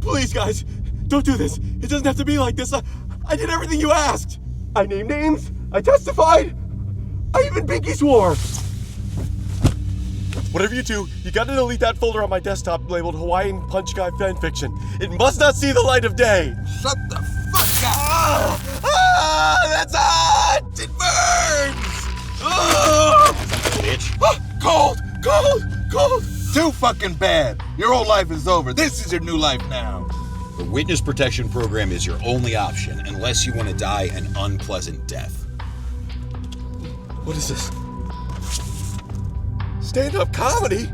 Please, guys, don't do this. It doesn't have to be like this. I did everything you asked. I named names. I testified. I even pinky swore. Whatever you do, you gotta delete that folder on my desktop labeled Hawaiian Punch Guy Fanfiction. It must not see the light of day. Shut the fuck up! That's hot! It burns! Bitch. Cold! Too fucking bad. Your old life is over. This is your new life now. The witness protection program is your only option unless you want to die an unpleasant death. What is this? Stand-up comedy?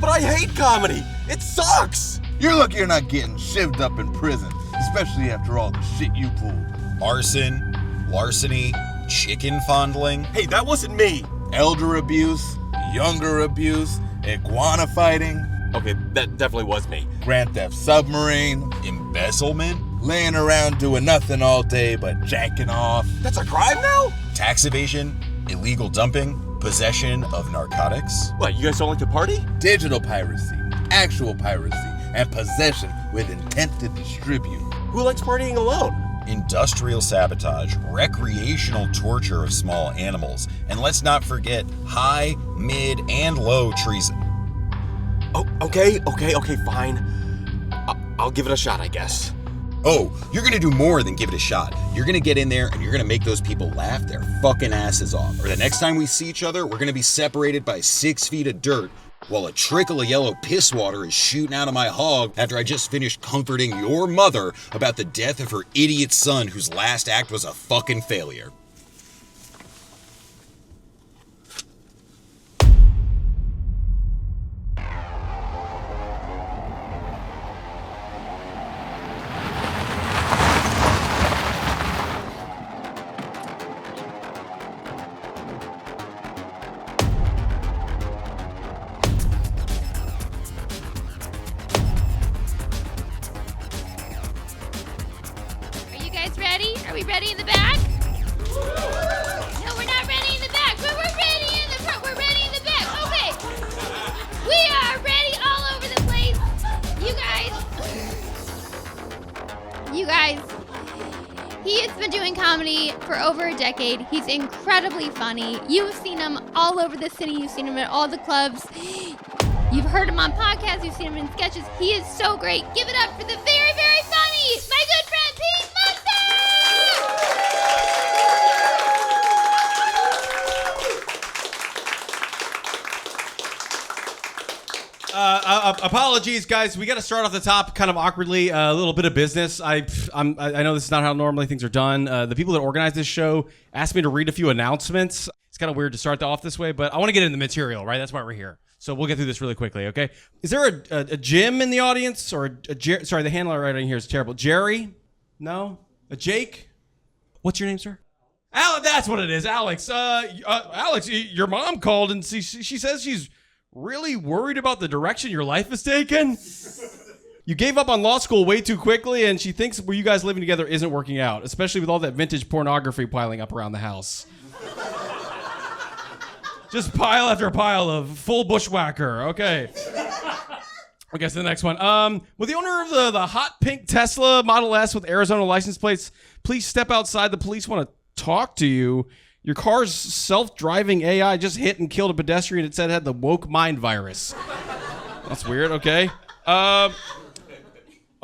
But I hate comedy! It sucks! You're lucky you're not getting shivved up in prison, especially after all the shit you pulled. Arson, larceny, chicken fondling. Hey, that wasn't me! Elder abuse, younger abuse, iguana fighting. Okay, that definitely was me. Grand Theft Submarine, Embezzlement, laying around doing nothing all day but jacking off. That's a crime now? tax evasion, illegal dumping, possession of narcotics. What, you guys don't like to party? Digital piracy, actual piracy, and possession with intent to distribute. Who likes partying alone? Industrial sabotage, recreational torture of small animals, and let's not forget high, mid, and low treason. Oh, okay, fine. I'll give it a shot, I guess. Oh, you're gonna do more than give it a shot. You're gonna get in there and you're gonna make those people laugh their fucking asses off. Or the next time we see each other, we're gonna be separated by 6 feet of dirt while a trickle of yellow piss water is shooting out of my hog after I just finished comforting your mother about the death of her idiot son whose last act was a fucking failure. Are we ready in the back? No, we're not ready in the back, but we're ready in the front. We're ready in the back. Okay. We are ready all over the place. You guys, he has been doing comedy for over a decade. He's incredibly funny. You've seen him all over the city. You've seen him at all the clubs. You've heard him on podcasts. You've seen him in sketches. He is so great. Give it up for the very, very funny, my good friend, Pete Musto! Apologies, guys. We got to start off the top kind of awkwardly. A little bit of business. I know this is not how normally things are done. The people that organized this show asked me to read a few announcements. It's kind of weird to start off this way, but I want to get into the material, right? That's why we're here. So we'll get through this really quickly, okay? Is there a Jim in the audience? Or sorry, the handler right in here is terrible. Jerry? No? A Jake? What's your name, sir? Alex, that's what it is. Alex. Alex, your mom called and she says she's really worried about the direction your life is taking. You gave up on law school way too quickly, and she thinks where you guys living together isn't working out, especially with all that vintage pornography piling up around the house. Just pile after pile of full bushwhacker. Okay. I guess the next one. Will the owner of the hot pink Tesla Model S with Arizona license plates please step outside? The police want to talk to you. Your car's self-driving AI just hit and killed a pedestrian. It said it had the woke mind virus. That's weird. Okay.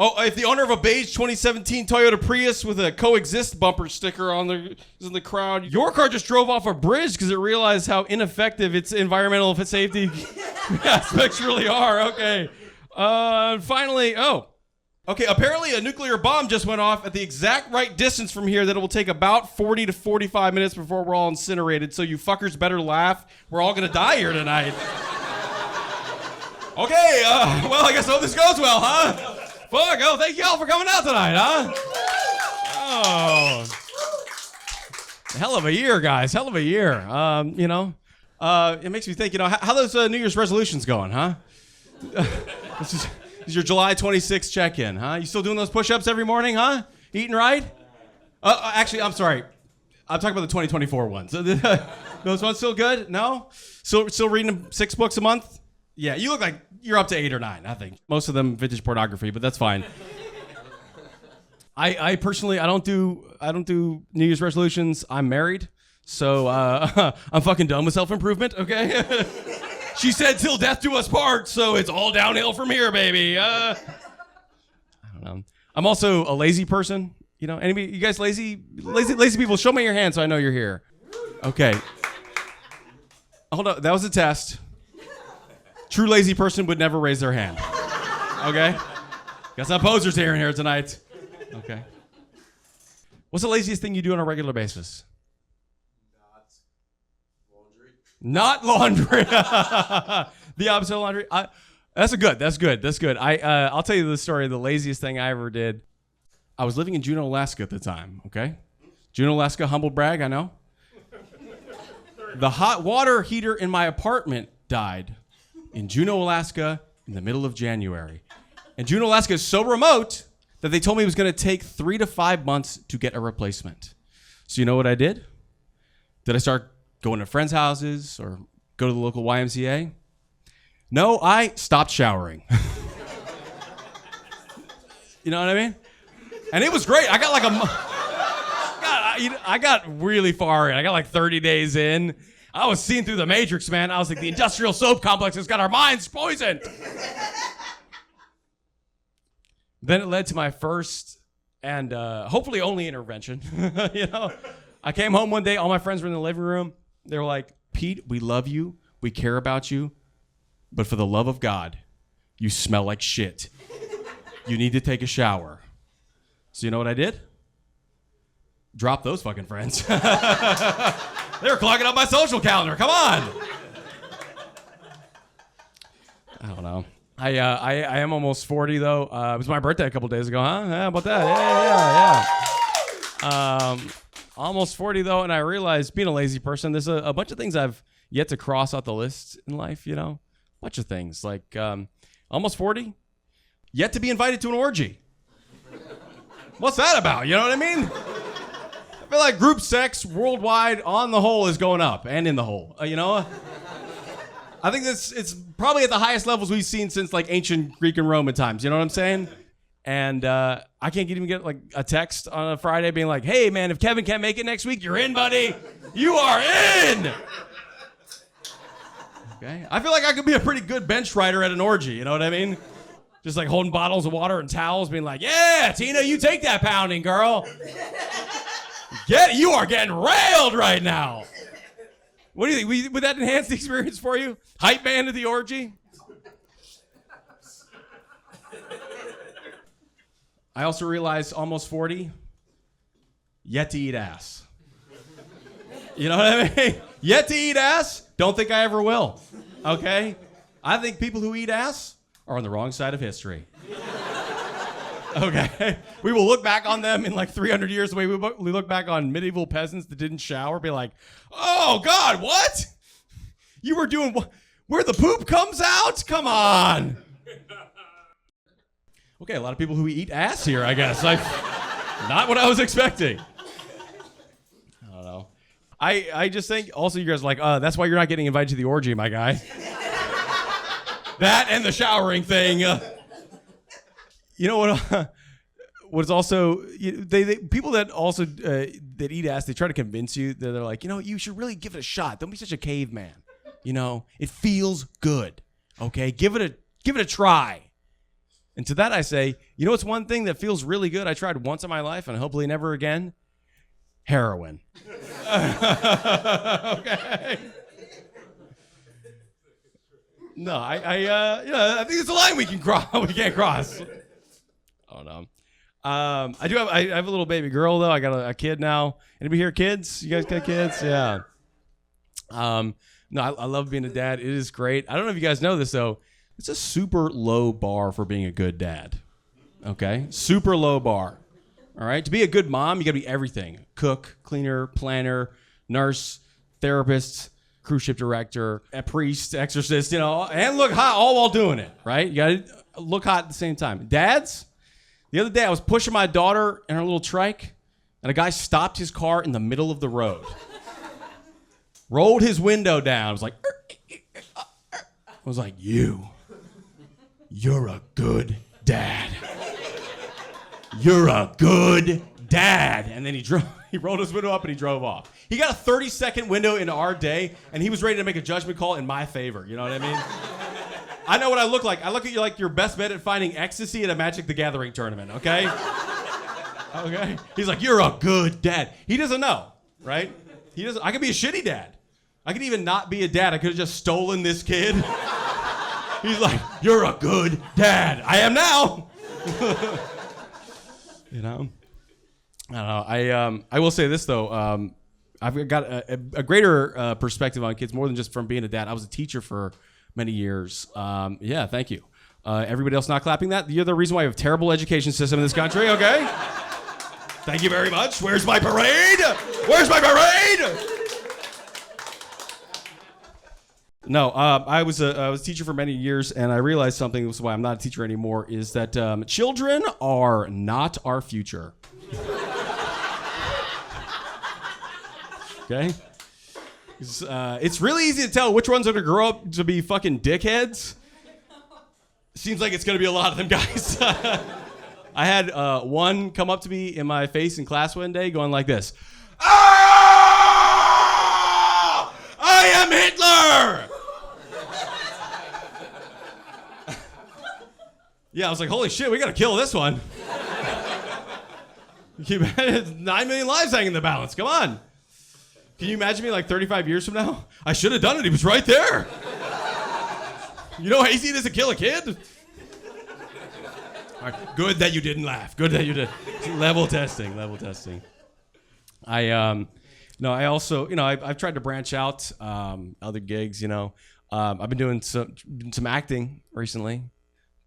If the owner of a beige 2017 Toyota Prius with a coexist bumper sticker is in the crowd, your car just drove off a bridge because it realized how ineffective its environmental safety aspects really are. Okay. Finally, apparently a nuclear bomb just went off at the exact right distance from here that it will take about 40 to 45 minutes before we're all incinerated, so you fuckers better laugh. We're all gonna die here tonight. Okay, well, I guess this goes well, huh? Fuck, thank y'all for coming out tonight, huh? Oh. Hell of a year, guys, hell of a year. It makes me think, how those New Year's resolutions going, huh? This is your July 26th check-in, huh? You still doing those push-ups every morning, huh? Eating right? Actually, I'm sorry. I'm talking about the 2024 ones. Those ones still good? No? Still reading 6 books a month? Yeah, you look like you're up to 8 or 9, I think. Most of them vintage pornography, but that's fine. I personally, I don't do New Year's resolutions. I'm married, so I'm fucking done with self-improvement, okay? She said till death do us part, so it's all downhill from here, baby. I don't know. I'm also a lazy person. You know, anybody, you guys lazy people, show me your hand so I know you're here. Okay. Hold on, that was a test. True lazy person would never raise their hand. Okay? Got some posers here and here tonight. Okay. What's the laziest thing you do on a regular basis? Not laundry. The opposite of laundry. That's good. I'll tell you the story of the laziest thing I ever did. I was living in Juneau, Alaska at the time, okay? Juneau, Alaska, humble brag, I know. The hot water heater in my apartment died in Juneau, Alaska in the middle of January. And Juneau, Alaska is so remote that they told me it was going to take 3 to 5 months to get a replacement. So you know what I did? Did I start going to friends' houses or go to the local YMCA? No, I stopped showering. You know what I mean? And it was great. I got like I got really far in. I got like 30 days in. I was seeing through the Matrix, man. I was like, the industrial soap complex has got our minds poisoned. Then it led to my first and hopefully only intervention. You know, I came home one day. All my friends were in the living room. They were like, Pete, we love you. We care about you. But for the love of God, you smell like shit. You need to take a shower. So you know what I did? Drop those fucking friends. They were clogging up my social calendar. Come on. I don't know. I am almost 40 though. It was my birthday a couple days ago, huh? Yeah, how about that? Yeah. Almost 40 though, and I realized being a lazy person, there's a bunch of things I've yet to cross out the list in life, you know? Bunch of things. Like almost 40, yet to be invited to an orgy. What's that about? You know what I mean? I feel like group sex worldwide on the whole is going up and in the hole. You know? I think it's probably at the highest levels we've seen since like ancient Greek and Roman times. You know what I'm saying? And I can't even get like a text on a Friday being like, hey man, if Kevin can't make it next week, you're in, buddy. You are in. Okay. I feel like I could be a pretty good bench rider at an orgy. You know what I mean? Just like holding bottles of water and towels, being like, yeah, Tina, you take that pounding, girl. You are getting railed right now. What do you think? Would that enhance the experience for you? Hype man to the orgy? I also realized almost 40, yet to eat ass. You know what I mean? Yet to eat ass, don't think I ever will. Okay? I think people who eat ass are on the wrong side of history. Okay? We will look back on them in like 300 years the way we look back on medieval peasants that didn't shower, be like, oh God, what? You were doing where the poop comes out? Come on. Okay, a lot of people who eat ass here, I guess. Not what I was expecting. I don't know. I just think also you guys are like, that's why you're not getting invited to the orgy, my guy. That and the showering thing. You know what? What's also people that also that eat ass, they try to convince you that they're like, you know, you should really give it a shot. Don't be such a caveman. You know, it feels good. Okay, give it a try. And to that I say, you know what's one thing that feels really good? I tried once in my life and hopefully never again. Heroin. Okay. No, I think it's a line we can cross. We can't cross. Oh no. I have a little baby girl though. I got a kid now. Anybody here kids? You guys got kids? Yeah. No, I love being a dad. It is great. I don't know if you guys know this though. It's a super low bar for being a good dad. Okay? Super low bar. All right? To be a good mom, you got to be everything. Cook, cleaner, planner, nurse, therapist, cruise ship director, a priest, exorcist, you know, and look hot all while doing it, right? You got to look hot at the same time. Dads, the other day I was pushing my daughter in her little trike, and a guy stopped his car in the middle of the road. Rolled his window down. I was like, was like, you're a good dad. You're a good dad. And then he rolled his window up and he drove off. He got a 30-second window into our day, and he was ready to make a judgment call in my favor. You know what I mean? I know what I look like. I look at you like your best bet at finding ecstasy at a Magic the Gathering tournament, okay? Okay? He's like, you're a good dad. He doesn't know, right? He doesn't. I could be a shitty dad. I could even not be a dad. I could have just stolen this kid. He's like, you're a good dad. I am now. You know? I don't know. I will say this, though. I've got a greater perspective on kids, more than just from being a dad. I was a teacher for many years. Yeah, thank you. Everybody else not clapping that? You're the reason why we have a terrible education system in this country, okay? Thank you very much. Where's my parade? Where's my parade? No, I was a teacher for many years, and I realized something. This is why I'm not a teacher anymore. Is that children are not our future. Okay, it's really easy to tell which ones are going to grow up to be fucking dickheads. Seems like it's going to be a lot of them guys. I had one come up to me in my face in class one day, going like this: "Ah, I am Hitler." Yeah, I was like, holy shit, we gotta kill this one. 9 million lives hanging in the balance, come on. Can you imagine me like 35 years from now? I should have done it, he was right there. You know how easy it is to kill a kid? All right, good that you didn't laugh, good that you did. Level testing. I also, I've tried to branch out other gigs, I've been doing some acting recently.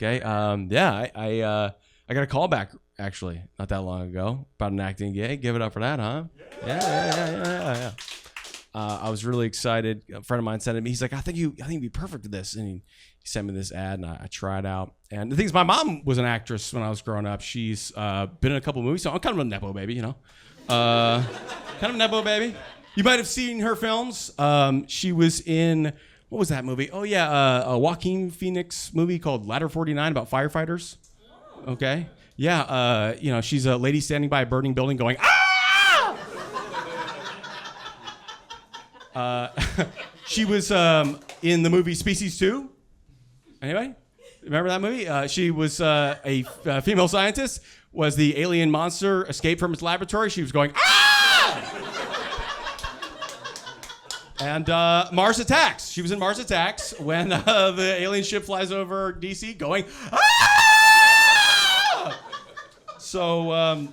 Okay. I got a call back actually not that long ago about an acting gig. Give it up for that, huh? Yeah. I was really excited. A friend of mine sent it to me. He's like, I think you'd be perfect for this. And he sent me this ad, and I tried out. And the thing is, my mom was an actress when I was growing up. She's been in a couple of movies, so I'm kind of a nepo baby, kind of a nepo baby. You might have seen her films. She was in. What was that movie? Oh, yeah, a Joaquin Phoenix movie called Ladder 49 about firefighters. Okay. Yeah, she's a lady standing by a burning building going, ah! She was in the movie Species 2. Anybody? Remember that movie? She was a female scientist, was the alien monster escaped from its laboratory. She was going, ah! And Mars Attacks. She was in Mars Attacks when the alien ship flies over DC going, ah! So I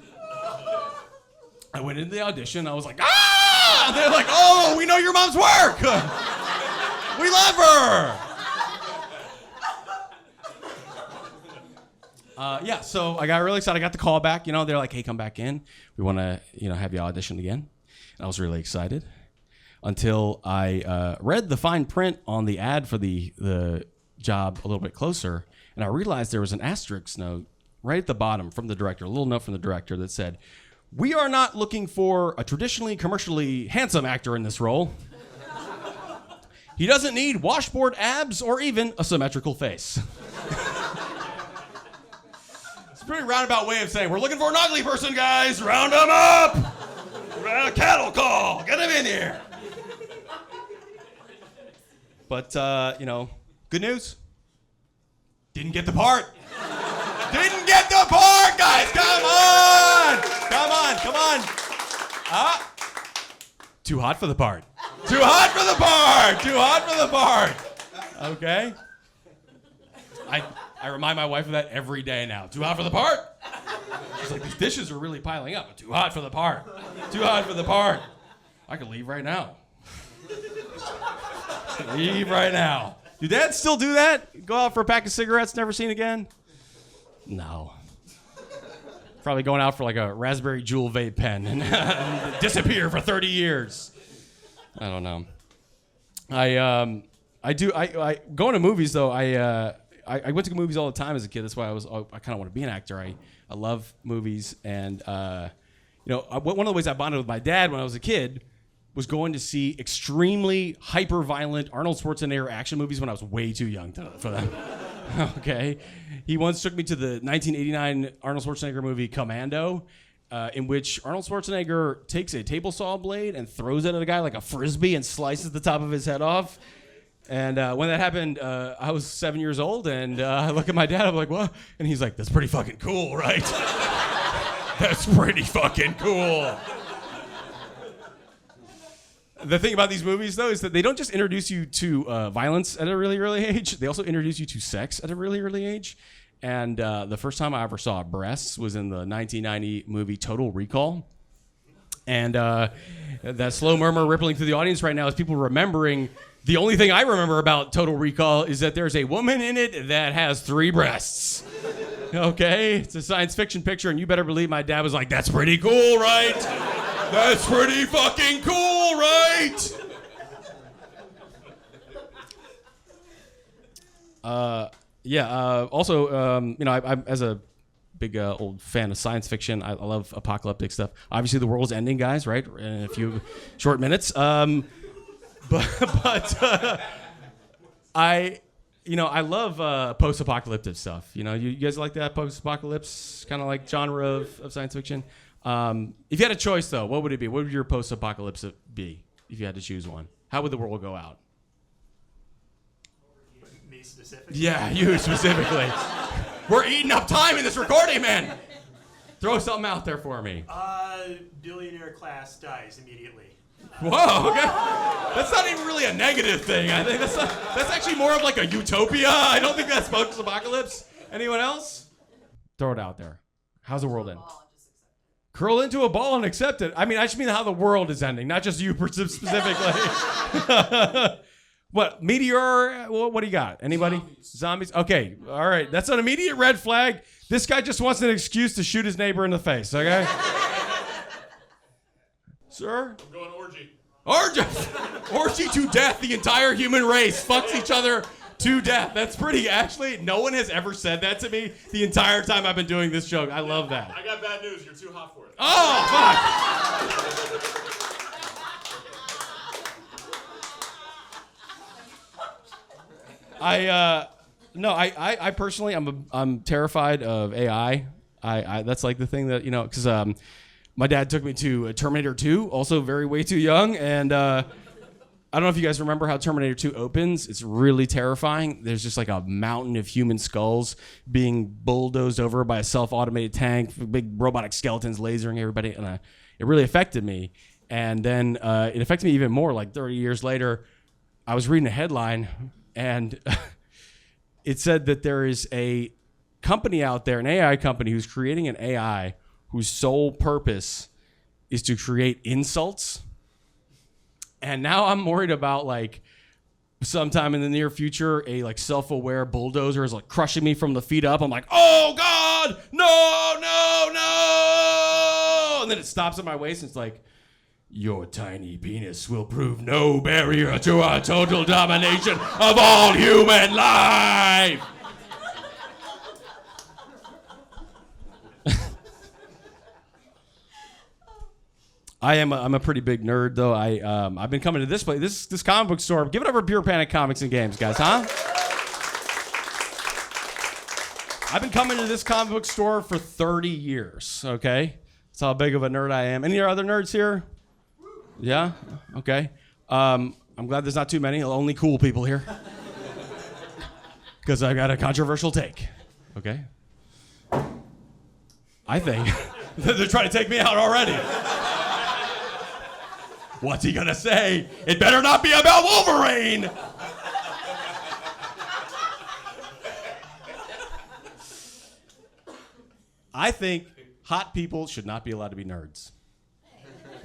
went into the audition. I was like, ah! And they're like, oh, we know your mom's work. We love her. So I got really excited. I got the call back. They're like, hey, come back in. We want to, have you audition again. And I was really excited. Until I read the fine print on the ad for the job a little bit closer, and I realized there was an asterisk note right at the bottom from the director, a little note from the director that said, we are not looking for a traditionally commercially handsome actor in this role. He doesn't need washboard abs or even a symmetrical face. It's a pretty roundabout way of saying, we're looking for an ugly person, guys. Round them up. Cattle call. Get him in here. But, good news. Didn't get the part. Didn't get the part, guys. Come on. Too hot for the part. Too hot for the part. Okay. I remind my wife of that every day now. Too hot for the part. She's like, these dishes are really piling up. Too hot for the part. I could leave right now. Leave right now. Do dads still do that? Go out for a pack of cigarettes, never seen again? No. Probably going out for like a raspberry jewel vape pen and disappear for 30 years. I don't know. I going to movies though. I went to movies all the time as a kid. That's why I kind of want to be an actor. I love movies, and one of the ways I bonded with my dad when I was a kid was going to see extremely hyper-violent Arnold Schwarzenegger action movies when I was way too young for them. Okay? He once took me to the 1989 Arnold Schwarzenegger movie Commando, in which Arnold Schwarzenegger takes a table saw blade and throws it at a guy like a frisbee and slices the top of his head off. And when that happened, I was 7 years old, and I look at my dad, I'm like, what? And he's like, that's pretty fucking cool, right? That's pretty fucking cool. The thing about these movies, though, is that they don't just introduce you to violence at a really early age. They also introduce you to sex at a really early age. And the first time I ever saw breasts was in the 1990 movie Total Recall. And that slow murmur rippling through the audience right now is people remembering. The only thing I remember about Total Recall is that there's a woman in it that has 3 breasts. Okay? It's a science fiction picture, and you better believe my dad was like, that's pretty cool, right? That's pretty fucking cool, right? Also, you know, I'm as a big old fan of science fiction, I love apocalyptic stuff. Obviously, the world's ending, guys, right? In a few short minutes. But I love post-apocalyptic stuff. You know, you guys like that post-apocalypse kind of like genre of science fiction? If you had a choice, though, what would it be? What would your post-apocalypse be if you had to choose one? How would the world go out? Me specifically? Yeah, you specifically. We're eating up time in this recording, man. Throw something out there for me. Billionaire class dies immediately. Whoa, okay. That's not even really a negative thing. I think that's actually more of like a utopia. I don't think that's post-apocalypse. Anyone else? Throw it out there. How's the world end? Curl into a ball and accept it. I mean, I just mean how the world is ending, not just you specifically. What, meteor? What do you got? Anybody? Zombies? Okay, all right. That's an immediate red flag. This guy just wants an excuse to shoot his neighbor in the face, okay? Sir? I'm going orgy. Orgy to death. The entire human race fucks each other to death. That's pretty, actually, no one has ever said that to me the entire time I've been doing this joke. I love that. I got bad news. You're too hot for it. Oh, fuck. I personally, I'm terrified of AI. That's like the thing that, you know, because my dad took me to Terminator 2, also way too young, and I don't know if you guys remember how Terminator 2 opens. It's really terrifying. There's just like a mountain of human skulls being bulldozed over by a self-automated tank, big robotic skeletons lasering everybody, and it really affected me. And then it affected me even more, like 30 years later. I was reading a headline, and it said that there is a company out there, an AI company, who's creating an AI whose sole purpose is to create insults. And now I'm worried about, like, sometime in the near future, a like self-aware bulldozer is like crushing me from the feet up. I'm like, oh God, no. And then it stops at my waist and it's like, your tiny penis will prove no barrier to our total domination of all human life. I'm a pretty big nerd, though. I've been coming to this place, this comic book store. Give it up for Pure Panic Comics and Games, guys, huh? I've been coming to this comic book store for 30 years, okay? That's how big of a nerd I am. Any other nerds here? Yeah? Okay. I'm glad there's not too many, only cool people here. Because I got a controversial take, okay? I think they're trying to take me out already. What's he gonna say? It better not be about Wolverine! I think hot people should not be allowed to be nerds.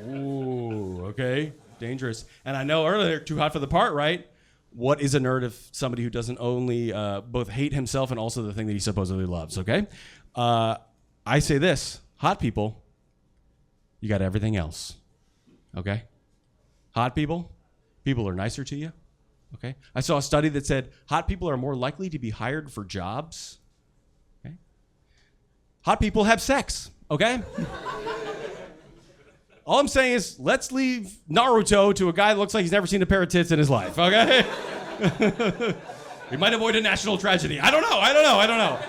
Ooh, okay. Dangerous. And I know earlier, too hot for the part, right? What is a nerd if somebody who doesn't only both hate himself and also the thing that he supposedly loves, okay? I say this, hot people, you got everything else, okay? Hot people are nicer to you, okay? I saw a study that said hot people are more likely to be hired for jobs, okay? Hot people have sex, okay? All I'm saying is, let's leave Naruto to a guy that looks like he's never seen a pair of tits in his life, okay? We might avoid a national tragedy. I don't know.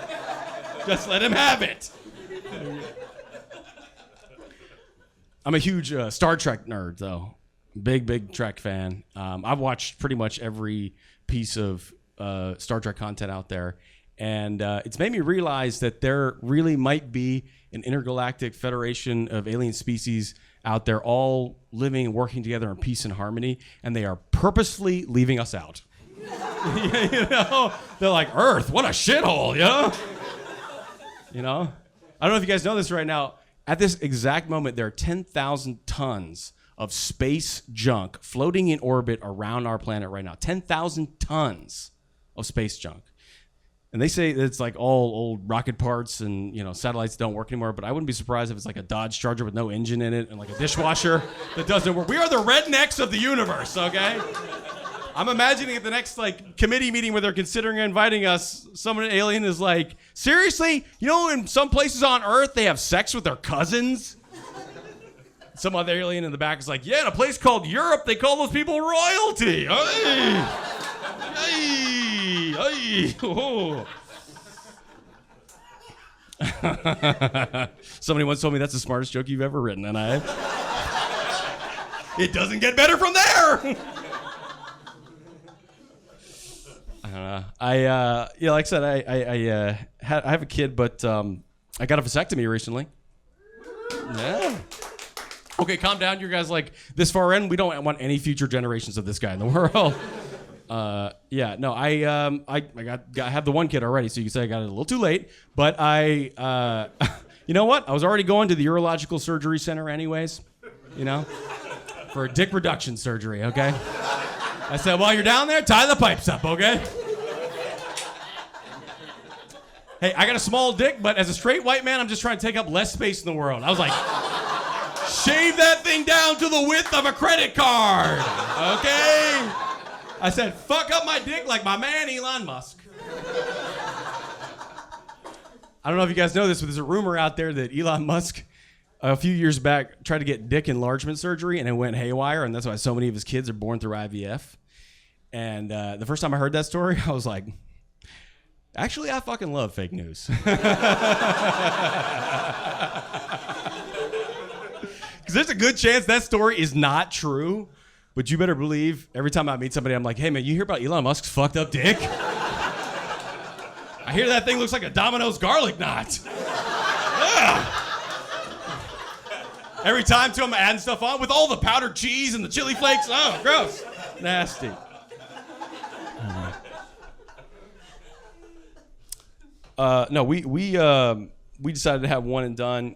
Just let him have it. I'm a huge Star Trek nerd, though. Big Trek fan. I've watched pretty much every piece of Star Trek content out there. And it's made me realize that there really might be an intergalactic federation of alien species out there all living and working together in peace and harmony, and they are purposefully leaving us out. You know? They're like, Earth, what a shithole, you know? You know? I don't know if you guys know this right now. At this exact moment, there are 10,000 tons of space junk floating in orbit around our planet right now. 10,000 tons of space junk. And they say that it's like all old rocket parts and, you know, satellites don't work anymore, but I wouldn't be surprised if it's like a Dodge Charger with no engine in it and like a dishwasher that doesn't work. We are the rednecks of the universe, okay? I'm imagining at the next like committee meeting where they're considering inviting us, some alien is like, seriously? You know, in some places on Earth, they have sex with their cousins? Some other alien in the back is like, yeah, in a place called Europe, they call those people royalty. Hey! Hey! Oh. Somebody once told me that's the smartest joke you've ever written, and it doesn't get better from there. I don't know. Yeah, like I said, I have a kid, but I got a vasectomy recently. Yeah. Okay, calm down. You guys like this far in. We don't want any future generations of this guy in the world. Yeah, no, I have the one kid already, so you can say I got it a little too late. But you know what? I was already going to the urological surgery center anyways, you know, for a dick reduction surgery, okay? I said, while you're down there, tie the pipes up, okay? Hey, I got a small dick, but as a straight white man, I'm just trying to take up less space in the world. I was like, shave that thing down to the width of a credit card, okay? I said, fuck up my dick like my man Elon Musk. I don't know if you guys know this, but there's a rumor out there that Elon Musk, a few years back, tried to get dick enlargement surgery, and it went haywire, and that's why so many of his kids are born through IVF. And the first time I heard that story, I was like, actually, I fucking love fake news. Because there's a good chance that story is not true, but you better believe every time I meet somebody, I'm like, hey, man, you hear about Elon Musk's fucked up dick? I hear that thing looks like a Domino's garlic knot. Ugh. Every time, too, I'm adding stuff on with all the powdered cheese and the chili flakes. Oh, gross. Nasty. No, we decided to have one and done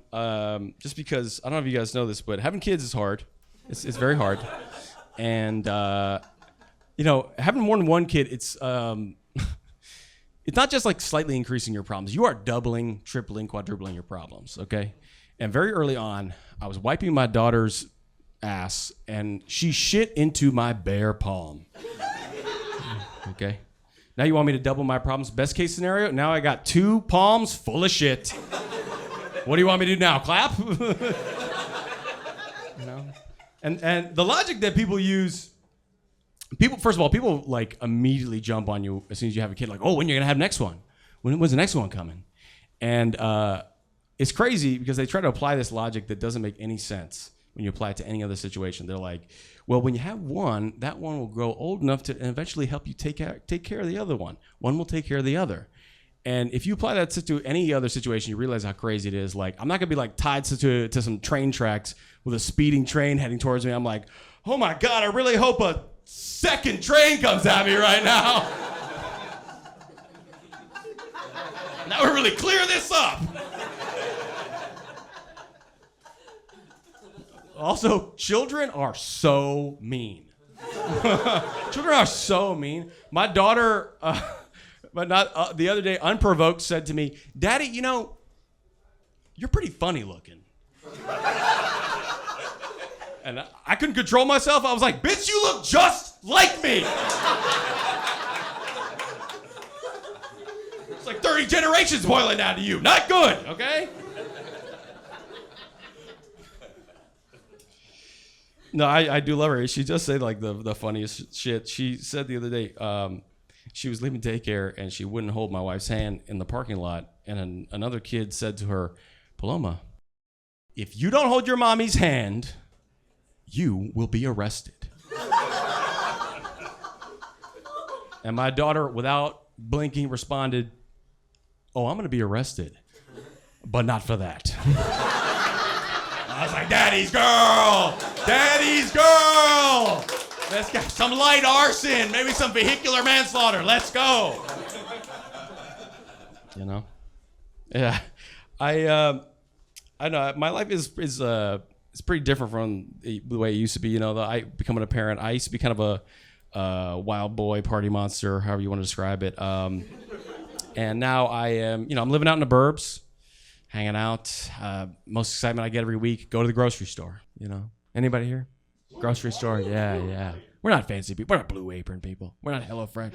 just because, I don't know if you guys know this, but having kids is hard. It's very hard. And, you know, having more than one kid, it's not just like slightly increasing your problems. You are doubling, tripling, quadrupling your problems, okay? And very early on, I was wiping my daughter's ass, and she shit into my bare palm. Okay? Now you want me to double my problems? Best case scenario, now I got 2 palms full of shit. What do you want me to do now? Clap? You know? And the logic that people use, first of all, people like immediately jump on you as soon as you have a kid, like, oh, when you're gonna have next one? When's the next one coming? And it's crazy because they try to apply this logic that doesn't make any sense when you apply it to any other situation. They're like, well, when you have one, that one will grow old enough to eventually help you take care of the other one. One will take care of the other. And if you apply that to any other situation, you realize how crazy it is. Like, I'm not gonna be like tied to some train tracks with a speeding train heading towards me. I'm like, oh my God, I really hope a second train comes at me right now. Now we really clear this up. Also, children are so mean. Children are so mean. My daughter, the other day, unprovoked, said to me, Daddy, you know, you're pretty funny looking. And I couldn't control myself. I was like, bitch, you look just like me. It's like 30 generations boiling down to you. Not good, okay? No, I do love her. She just said like the funniest shit. She said the other day, she was leaving daycare and she wouldn't hold my wife's hand in the parking lot. And another kid said to her, Paloma, if you don't hold your mommy's hand, you will be arrested. And my daughter, without blinking, responded, oh, I'm going to be arrested, but not for that. I was like, Daddy's girl! Daddy's girl! Let's get some light arson, maybe some vehicular manslaughter. Let's go. You know? Yeah. I know my life is it's pretty different from the way it used to be. You know, I becoming a parent, I used to be kind of a wild boy, party monster, however you want to describe it. And now I am, you know, I'm living out in the burbs, hanging out. Most excitement I get every week, go to the grocery store, you know. Anybody here? Grocery store, yeah. We're not fancy people. We're not Blue Apron people. We're not HelloFresh,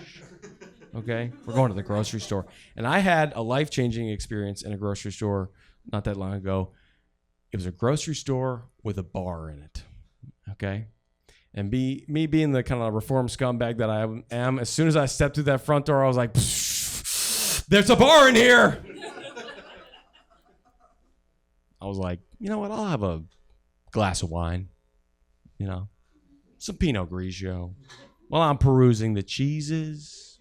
okay? We're going to the grocery store. And I had a life-changing experience in a grocery store not that long ago. It was a grocery store with a bar in it, okay? And me being the kind of reformed scumbag that I am, as soon as I stepped through that front door, I was like, there's a bar in here. I was like, you know what? I'll have a glass of wine, you know, some Pinot Grigio while I'm perusing the cheeses.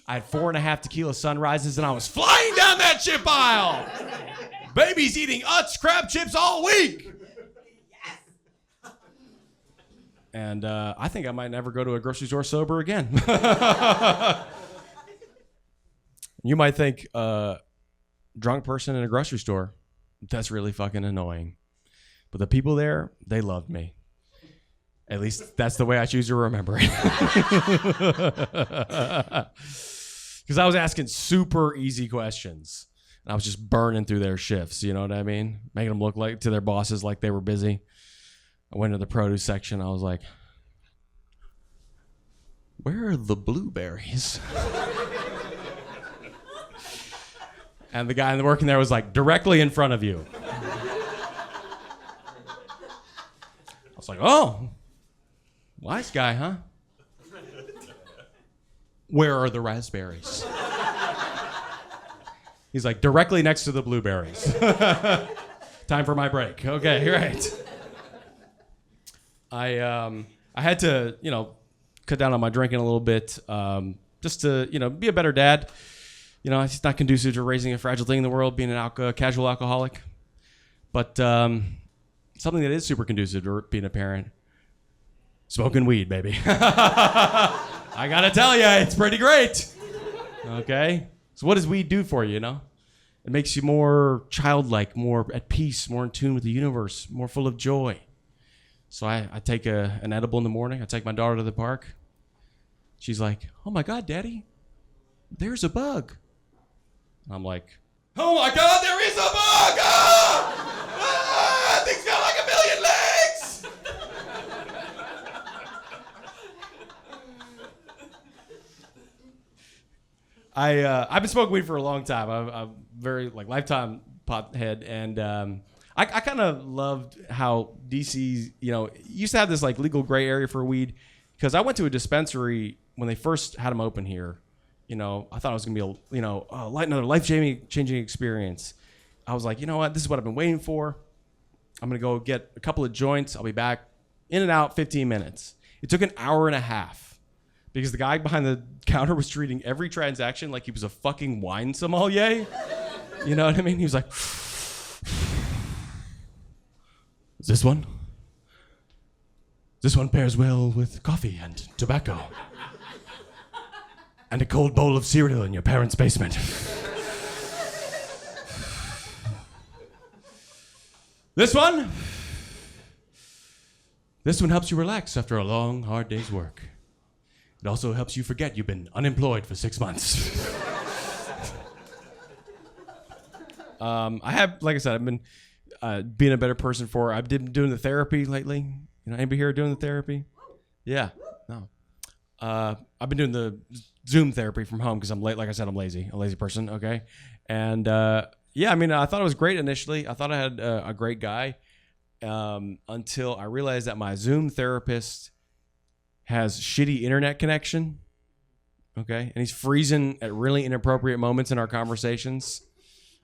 I had 4.5 tequila sunrises and I was flying down that chip aisle. Baby's eating Utz crab chips all week. And I think I might never go to a grocery store sober again. You might think, drunk person in a grocery store, that's really fucking annoying. But the people there, they loved me. At least that's the way I choose to remember it. Because I was asking super easy questions. And I was just burning through their shifts, you know what I mean? Making them look like to their bosses like they were busy. I went to the produce section. I was like, where are the blueberries? And the guy working there was like, directly in front of you. I was like, oh, wise guy, huh? Where are the raspberries? He's like, directly next to the blueberries. Time for my break. Okay, right. I had to, you know, cut down on my drinking a little bit, just to, you know, be a better dad. You know, it's not conducive to raising a fragile thing in the world, being an casual alcoholic. But something that is super conducive to being a parent, smoking weed, baby. I gotta tell you, it's pretty great. Okay? So what does weed do for you, you know? It makes you more childlike, more at peace, more in tune with the universe, more full of joy. So I take an edible in the morning. I take my daughter to the park. She's like, oh my God, Daddy, there's a bug. I'm like, oh my God, there is a bug! That thing's got like 1,000,000 legs! I've been smoking weed for a long time. I'm very like lifetime pothead, and I kind of loved how DC, you know, used to have this like legal gray area for weed, because I went to a dispensary when they first had them open here. You know, I thought it was gonna be another life-changing experience. I was like, you know what, this is what I've been waiting for. I'm gonna go get a couple of joints. I'll be back in and out 15 minutes. It took an hour and a half because the guy behind the counter was treating every transaction like he was a fucking wine sommelier. You know what I mean? He was like, this one pairs well with coffee and tobacco and a cold bowl of cereal in your parents' basement. This one helps you relax after a long, hard day's work. It also helps you forget you've been unemployed for 6 months. I have, like I said, I've been being a better person for. I've been doing the therapy lately. You know, anybody here doing the therapy? Yeah. No. I've been doing the Zoom therapy from home because I'm late. Like I said, I'm lazy. A lazy person. Okay. And yeah, I mean, I thought it was great initially. I thought I had a great guy. until I realized that my Zoom therapist has shitty internet connection. Okay. And he's freezing at really inappropriate moments in our conversations.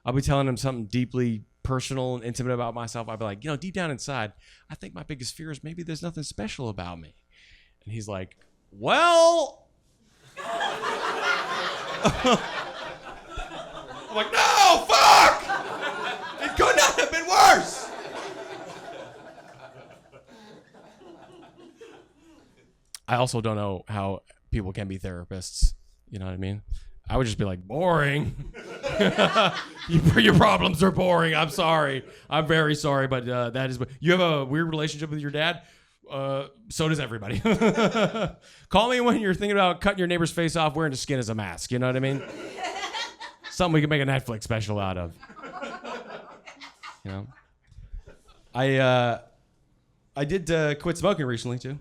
I'll be telling him something deeply personal and intimate about myself. I'll be like, deep down inside, I think my biggest fear is maybe there's nothing special about me. And he's like, well. I'm like, no, fuck! It could not have been worse! I also don't know how people can be therapists. You know what I mean? I would just be like, boring. Your problems are boring. I'm sorry. I'm very sorry, but that is... You have a weird relationship with your dad? So does everybody. Call me when you're thinking about cutting your neighbor's face off wearing the skin as a mask. You know what I mean? Something we can make a Netflix special out of. I did quit smoking recently too.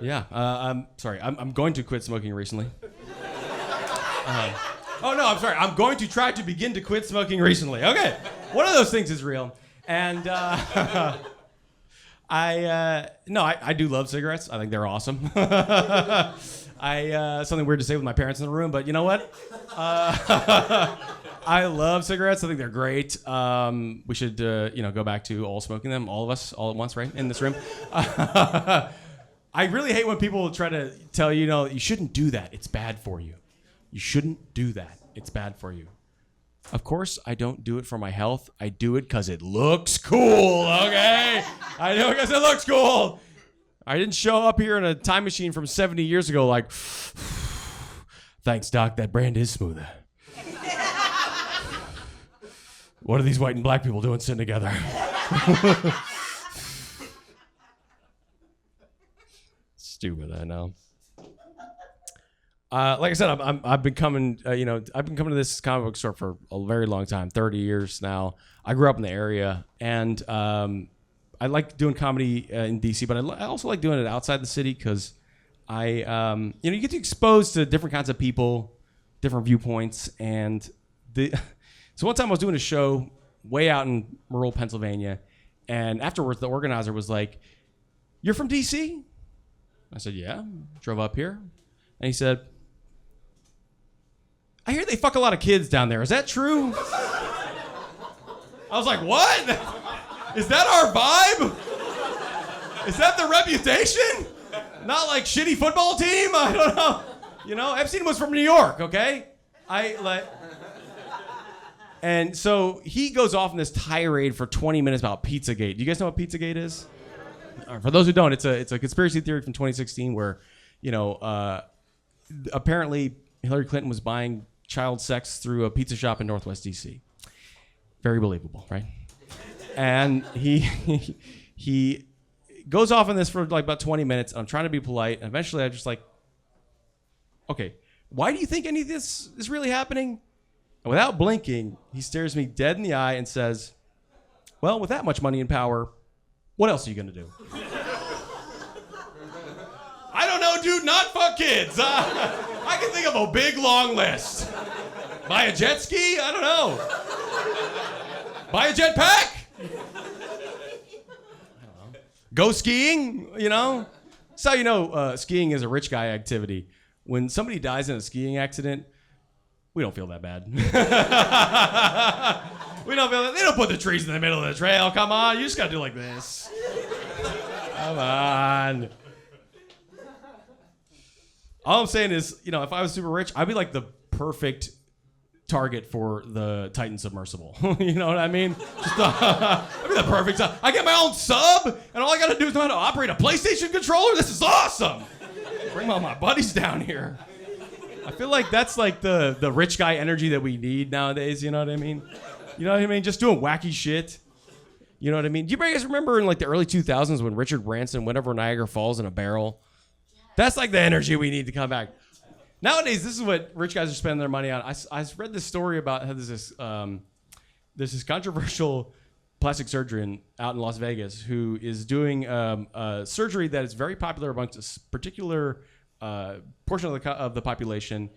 Yeah, I'm sorry. I'm going to quit smoking recently. Oh no, I'm sorry. I'm going to try to begin to quit smoking recently. Okay, one of those things is real, and I do love cigarettes. I think they're awesome. Something weird to say with my parents in the room, but you know what? I love cigarettes. I think they're great. We should, go back to all smoking them, all of us, all at once, right, in this room. I really hate when people try to tell you, you shouldn't do that. It's bad for you. You shouldn't do that. It's bad for you. Of course, I don't do it for my health. I do it because it looks cool, okay? I do it because it looks cool. I didn't show up here in a time machine from 70 years ago like, thanks, Doc, that brand is smoother. What are these white and black people doing sitting together? Stupid, I know. Like I said, I've been coming to this comic book store for a very long time, 30 years now. I grew up in the area, and I like doing comedy in DC, but I also like doing it outside the city because you get to expose to different kinds of people, different viewpoints, and so one time I was doing a show way out in rural Pennsylvania, and afterwards the organizer was like, "You're from DC?" I said, "Yeah." Drove up here, and he said, "I hear they fuck a lot of kids down there. Is that true?" I was like, "What? Is that our vibe? Is that the reputation? Not like shitty football team? I don't know. Epstein was from New York, okay? And so he goes off in this tirade for 20 minutes about Pizzagate. Do you guys know what Pizzagate is? For those who don't, it's a conspiracy theory from 2016 where, apparently Hillary Clinton was buying child sex through a pizza shop in Northwest DC. Very believable, right? And he goes off on this for like about 20 minutes. I'm trying to be polite, and eventually I'm just like, okay, why do you think any of this is really happening? And without blinking, he stares me dead in the eye and says, well, with that much money and power, what else are you gonna do? I don't know, dude, not fuck kids. I can think of a big long list. Buy a jet ski? I don't know. Buy a jetpack? Go skiing, That's how skiing is a rich guy activity. When somebody dies in a skiing accident, we don't feel that bad. We don't feel that. They don't put the trees in the middle of the trail. Come on, you just gotta do like this. Come on. All I'm saying is, if I was super rich, I'd be like the perfect target for the Titan submersible. You know what I mean? I'd be the perfect sub. I get my own sub, and all I gotta do is know how to operate a PlayStation controller. This is awesome. Bring all my buddies down here. I feel like that's like the rich guy energy that we need nowadays. You know what I mean? Just doing wacky shit. You know what I mean? Do you guys remember in like the early 2000s when Richard Branson went over Niagara Falls in a barrel? That's like the energy we need to come back. Nowadays, this is what rich guys are spending their money on. I read this story about how there's this controversial plastic surgeon out in Las Vegas who is doing a surgery that is very popular amongst a particular portion of the population.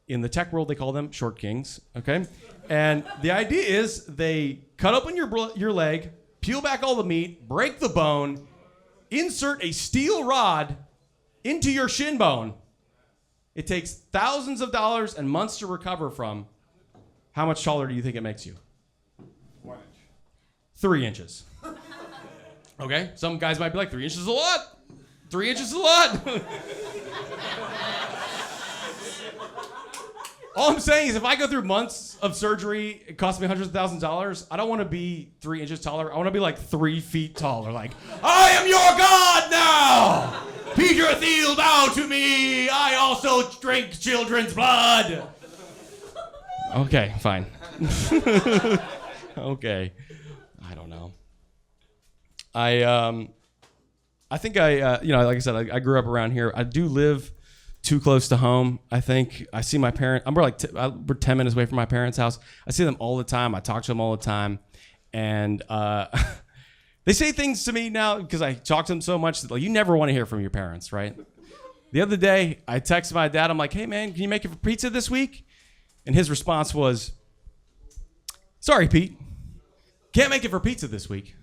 In the tech world, they call them short kings, okay? And the idea is they cut open your leg, peel back all the meat, break the bone, insert a steel rod into your shin bone. It takes thousands of dollars and months to recover from. How much taller do you think it makes you? 1 inch. 3 inches. Okay, some guys might be like, 3 inches is a lot. 3 inches is a lot. All I'm saying is if I go through months of surgery, it costs me hundreds of thousands of dollars, I don't want to be 3 inches taller. I want to be like 3 feet taller. Like, I am your God now! Peter Thiel, bow to me! I also drink children's blood! Okay, fine. Okay. I don't know. I think like I said, I grew up around here. I do live too close to home. I think I see my parents. We're 10 minutes away from my parents' house. I see them all the time. I talk to them all the time, and they say things to me now because I talk to them so much that, like, you never want to hear from your parents, right? The other day, I texted my dad. I'm like, "Hey man, can you make it for pizza this week?" And his response was, "Sorry, Pete, can't make it for pizza this week.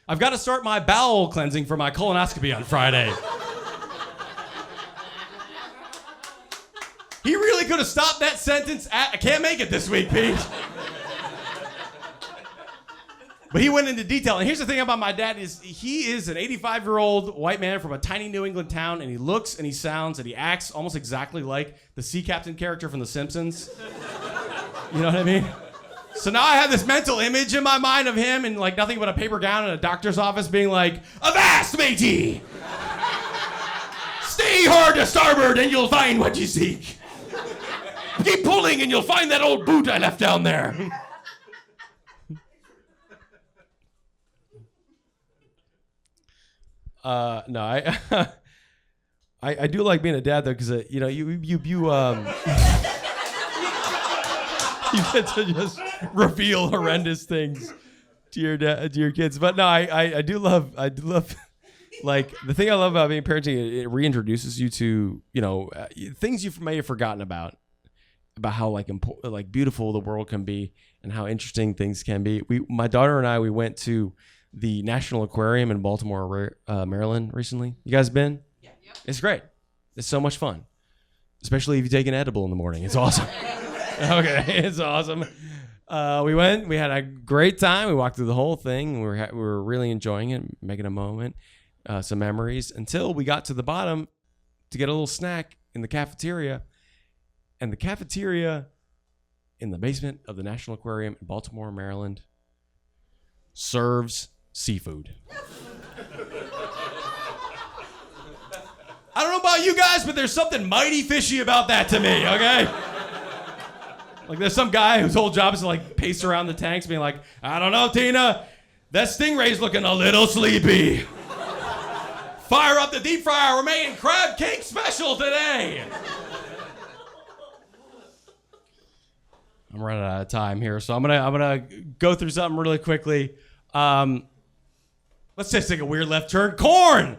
I've got to start my bowel cleansing for my colonoscopy on Friday." He really could have stopped that sentence at, "I can't make it this week, Pete." But he went into detail. And here's the thing about my dad is he is an 85-year-old white man from a tiny New England town, and he looks and he sounds and he acts almost exactly like the sea captain character from The Simpsons. You know what I mean? So now I have this mental image in my mind of him in like nothing but a paper gown in a doctor's office being like, "Avast, matey! Stay hard to starboard and you'll find what you seek. Keep pulling and you'll find that old boot I left down there." No, I do like being a dad though, because you you get to just reveal horrendous things to your kids. But no, I do love like the thing I love about being parenting. It reintroduces you to things you may have forgotten about how like beautiful the world can be and how interesting things can be. My daughter and I went to the National Aquarium in Baltimore, Maryland recently. You guys been? Yeah. Yep. It's great. It's so much fun, especially if you take an edible in the morning. It's awesome. Okay, it's awesome. We went. We had a great time. We walked through the whole thing. We were really enjoying it, making a moment, some memories, until we got to the bottom to get a little snack in the cafeteria. And the cafeteria in the basement of the National Aquarium in Baltimore, Maryland, serves seafood. I don't know about you guys, but there's something mighty fishy about that to me, okay? Like there's some guy whose whole job is to like pace around the tanks being like, "I don't know, Tina, that stingray's looking a little sleepy. Fire up the deep fryer, we're making crab cake special today." I'm running out of time here, so I'm gonna go through something really quickly. Let's just take a weird left turn. Corn!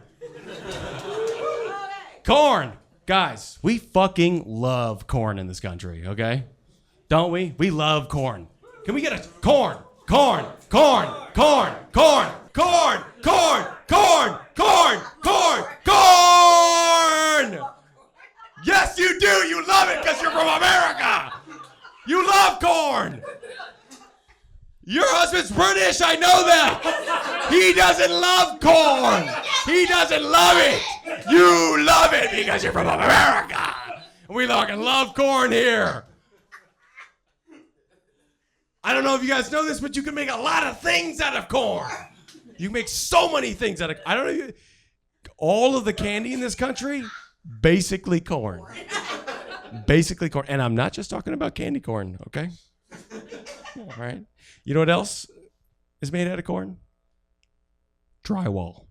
Corn! Guys, we fucking love corn in this country, okay? Don't we? We love corn. Can we get a corn? Corn! Corn! Corn! Corn! Corn! Corn! Corn! Corn! Corn! Corn! Yes, you do! You love it because you're from America! You love corn! Your husband's British, I know that! He doesn't love corn! He doesn't love it! You love it because you're from America! We fucking love corn here! I don't know if you guys know this, but you can make a lot of things out of corn! You can make so many things out of... I don't know... All of the candy in this country, basically corn. Basically corn. And I'm not just talking about candy corn, okay? All right. You know what else is made out of corn? Drywall.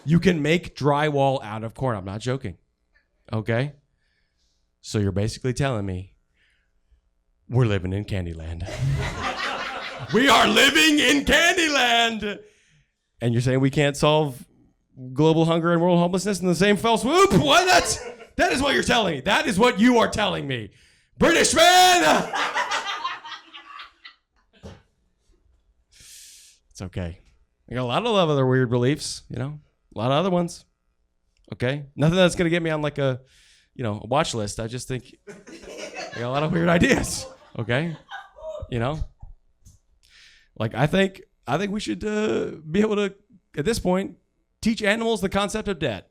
You can make drywall out of corn. I'm not joking. Okay? So you're basically telling me we're living in Candyland. We are living in Candyland! And you're saying we can't solve global hunger and world homelessness in the same fell swoop? What? That is what you're telling me. That is what you are telling me. British man! It's okay. I got a lot of other weird beliefs, a lot of other ones. Okay. Nothing that's going to get me on like a watch list. I just think I got a lot of weird ideas. Okay. Like I think we should be able to, at this point, teach animals the concept of debt.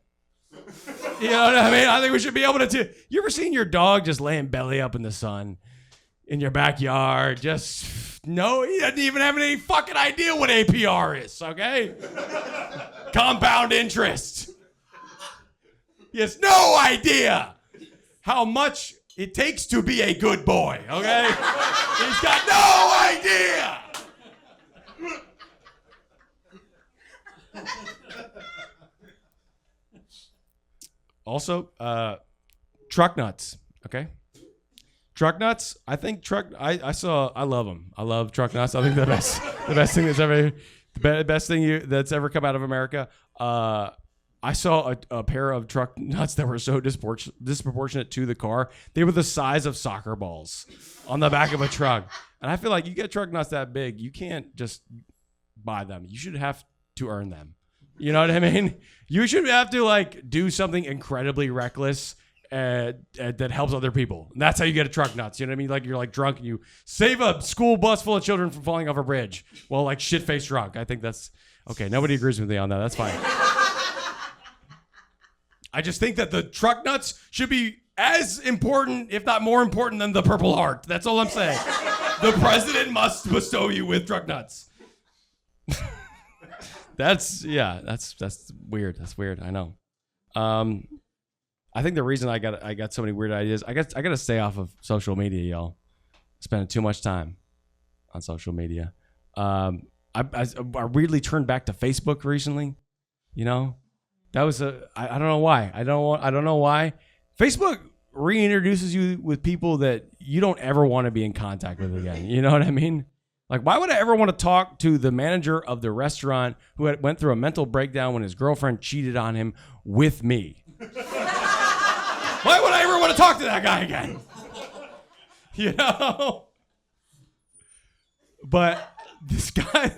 You know what I mean? I think we should be able to. You ever seen your dog just laying belly up in the sun in your backyard? He doesn't even have any fucking idea what APR is, okay? Compound interest. He has no idea how much it takes to be a good boy, okay? He's got no idea. Also, truck nuts, okay? Truck nuts, I think I love them. I love truck nuts. I think the best thing that's ever come out of America. I saw a pair of truck nuts that were so disproportionate to the car. They were the size of soccer balls on the back of a truck. And I feel like you get truck nuts that big, you can't just buy them. You should have to earn them. You know what I mean? You should have to like do something incredibly reckless that helps other people. And that's how you get a truck nuts. You know what I mean? Like you're like drunk and you save a school bus full of children from falling off a bridge. Well, like shit-faced drunk. I think that's okay. Nobody agrees with me on that. That's fine. I just think that the truck nuts should be as important, if not more important, than the Purple Heart. That's all I'm saying. The president must bestow you with truck nuts. That's weird. That's weird. I know. I think the reason I got so many weird ideas, I got to stay off of social media, y'all. Spending too much time on social media. I weirdly turned back to Facebook recently. That was I don't know why. I don't know why. Facebook reintroduces you with people that you don't ever want to be in contact with again. You know what I mean? Like, why would I ever want to talk to the manager of the restaurant who went through a mental breakdown when his girlfriend cheated on him with me? Why would I ever want to talk to that guy again? But this guy,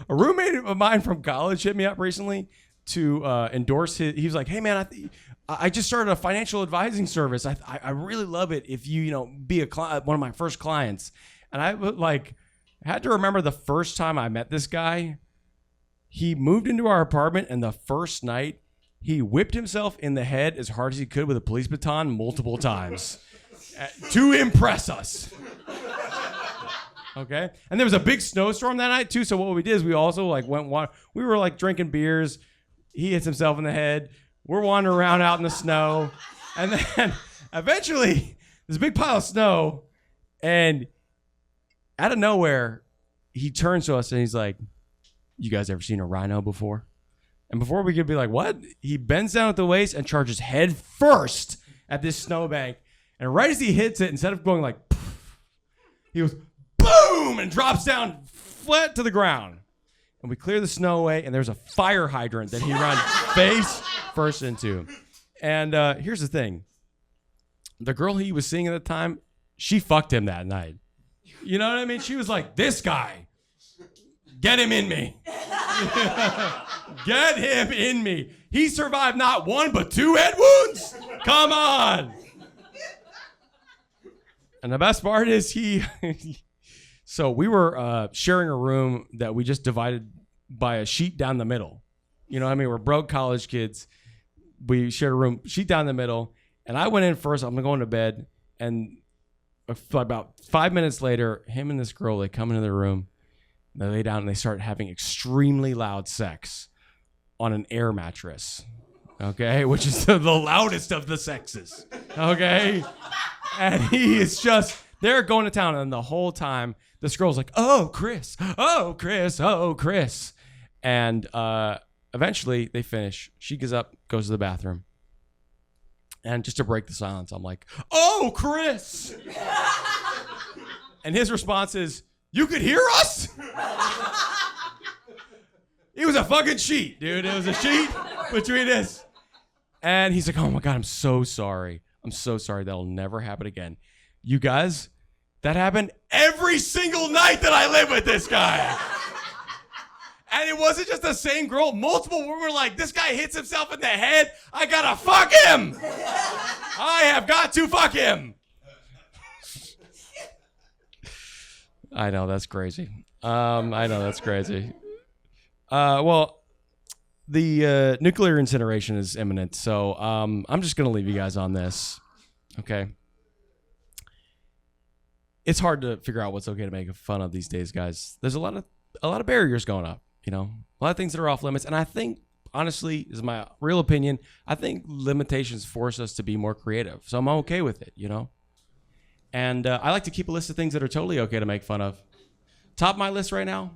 a roommate of mine from college hit me up recently to endorse his. He was like, "Hey man, I just started a financial advising service. I really love it if you be one of my first clients." And I had to remember the first time I met this guy. He moved into our apartment, and the first night he whipped himself in the head as hard as he could with a police baton multiple times to impress us. Okay, and there was a big snowstorm that night too. So what we did is we also we were drinking beers. He hits himself in the head. We're wandering around out in the snow. And then eventually there's a big pile of snow. And out of nowhere, he turns to us and he's like, "You guys ever seen a rhino before?" And before we could be like, "What?" He bends down at the waist and charges head first at this snowbank. And right as he hits it, instead of going like, poof, he goes, boom, and drops down flat to the ground. And we clear the snow away, and there's a fire hydrant that he runs face first into. And here's the thing. The girl he was seeing at the time, she fucked him that night. You know what I mean? She was like, "This guy, get him in me." Get him in me. He survived not one, but 2 head wounds. Come on. And the best part is so we were sharing a room that we just divided by a sheet down the middle. You know what I mean? We're broke college kids. We shared a room, sheet down the middle. And I went in first. I'm going to bed. And about 5 minutes later, him and this girl, they come into the room. They lay down and they start having extremely loud sex on an air mattress. Okay? Which is the loudest of the sexes. Okay? And he is just, they're going to town. And the whole time, this girl's like, "Oh, Chris. Oh, Chris. Oh, Chris." And eventually they finish. She gets up, goes to the bathroom. And just to break the silence, I'm like, "Oh, Chris." And his response is, "You could hear us?" It was a fucking sheet, dude. It was a sheet between us. And he's like, "Oh my God, I'm so sorry. I'm so sorry. That'll never happen again." You guys, that happened every single night that I live with this guy. And it wasn't just the same girl. Multiple women were like, this guy hits himself in the head. I gotta fuck him. I have got to fuck him. I know, that's crazy. Well, the nuclear incineration is imminent, so I'm just going to leave you guys on this, okay? It's hard to figure out what's okay to make fun of these days, guys. There's a lot of barriers going up, you know? A lot of things that are off limits, and I think, honestly, this is my real opinion, I think limitations force us to be more creative, so I'm okay with it, you know? And I like to keep a list of things that are totally okay to make fun of. Top of my list right now,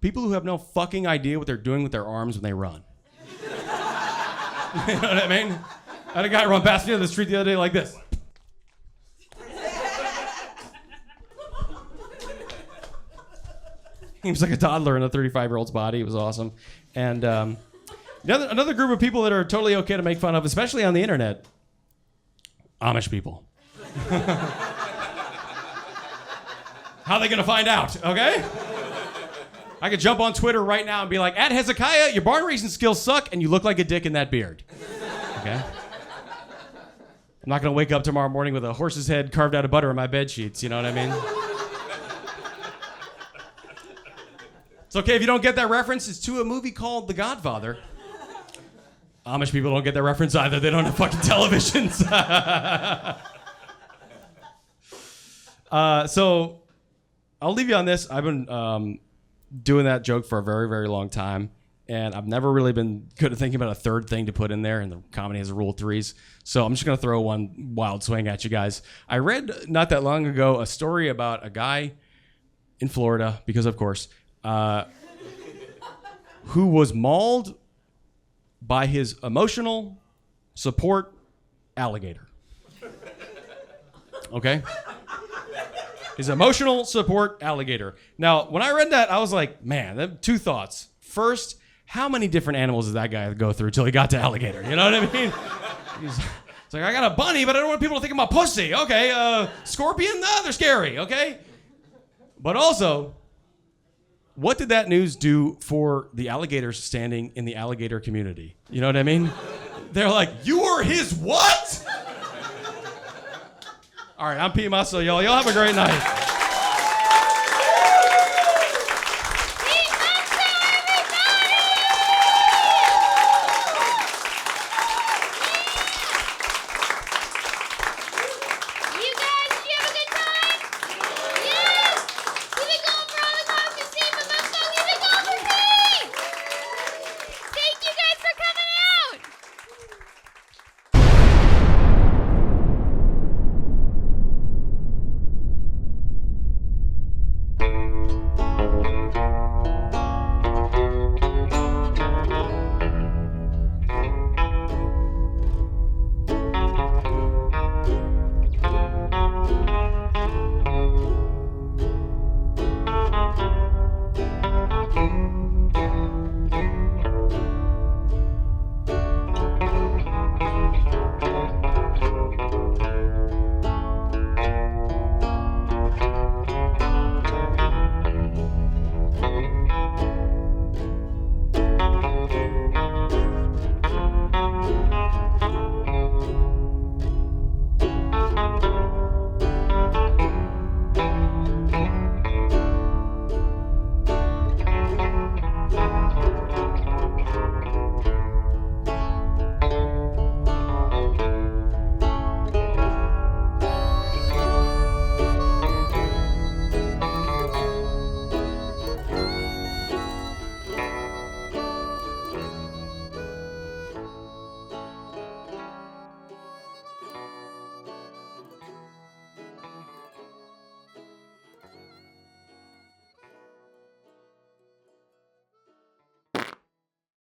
people who have no fucking idea what they're doing with their arms when they run. You know what I mean? I had a guy run past me on the street the other day like this. He was like a toddler in a 35-year-old's body. It was awesome. And another group of people that are totally okay to make fun of, especially on the internet, Amish people. How are they gonna find out, okay? I could jump on Twitter right now and be like, at Hezekiah, your barn raising skills suck and you look like a dick in that beard. Okay? I'm not gonna wake up tomorrow morning with a horse's head carved out of butter in my bed sheets, you know what I mean? It's okay if you don't get that reference. It's to a movie called The Godfather. Amish people don't get that reference either. They don't have fucking televisions. So I'll leave you on this. I've been doing that joke for a very, very long time, and I've never really been good at thinking about a third thing to put in there, and the comedy has a rule of threes. So I'm just going to throw one wild swing at you guys. I read not that long ago a story about a guy in Florida, because of course, who was mauled by his emotional support alligator. Okay? His emotional support alligator. Now, when I read that, I was like, man, two thoughts. First, how many different animals did that guy go through till he got to alligator? You know what I mean? It's like, I got a bunny, but I don't want people to think I'm a pussy. Okay, scorpion? Nah, they're scary, okay? But also, what did that news do for the alligators standing in the alligator community? You know what I mean? They're like, you were his what? All right, I'm P. Musto, y'all. Y'all have a great night.